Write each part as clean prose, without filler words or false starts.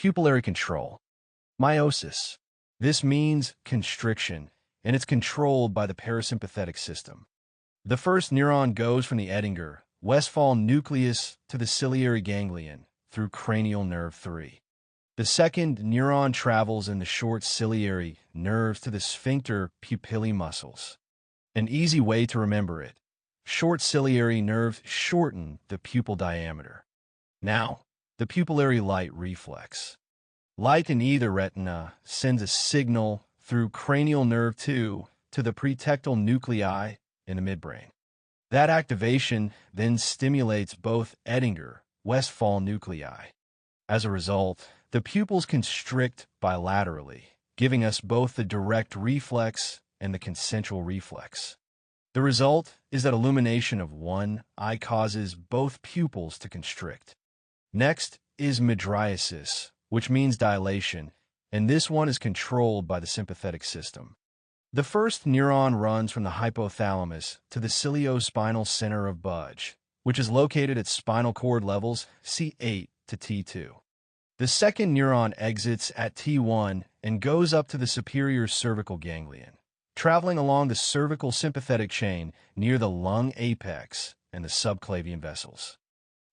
Pupillary control. Meiosis. This means constriction, and it's controlled by the parasympathetic system. The first neuron goes from the Edinger-Westphal nucleus to the ciliary ganglion through cranial nerve 3. The second neuron travels in the short ciliary nerves to the sphincter pupillae muscles. An easy way to remember it: short ciliary nerves shorten the pupil diameter. Now, the pupillary light reflex. Light in either retina sends a signal through cranial nerve 2 to the pretectal nuclei in the midbrain. That activation then stimulates both Edinger-Westphal nuclei. As a result, the pupils constrict bilaterally, giving us both the direct reflex and the concentric reflex. The result is that illumination of one eye causes both pupils to constrict. Next is mydriasis, which means dilation, and this one is controlled by the sympathetic system. The first neuron runs from the hypothalamus to the ciliospinal center of Budge, which is located at spinal cord levels C8 to T2. The second neuron exits at T1 and goes up to the superior cervical ganglion, traveling along the cervical sympathetic chain near the lung apex and the subclavian vessels.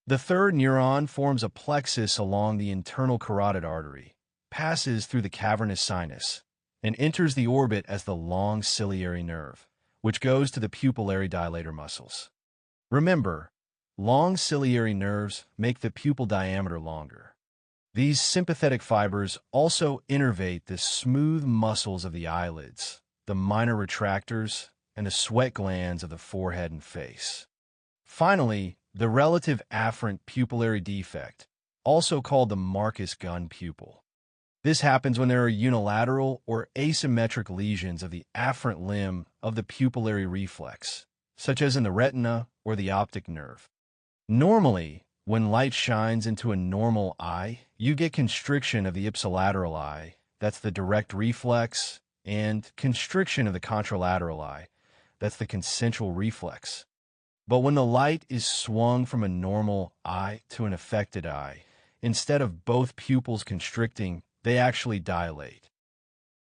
The third neuron forms a plexus along the internal carotid artery, passes through the cavernous sinus, and enters the orbit as the long ciliary nerve, which goes to the pupillary dilator muscles. Remember, long ciliary nerves make the pupil diameter longer. These sympathetic fibers also innervate the smooth muscles of the eyelids, the minor retractors, and the sweat glands of the forehead and face. Finally, the relative afferent pupillary defect, also called the Marcus gun pupil. This happens when there are unilateral or asymmetric lesions of the afferent limb of the pupillary reflex, such as in the retina or the optic nerve. Normally, when light shines into a normal eye, you get constriction of the ipsilateral eye, that's the direct reflex, and constriction of the contralateral eye, that's the concentric reflex. But when the light is swung from a normal eye to an affected eye, instead of both pupils constricting, they actually dilate.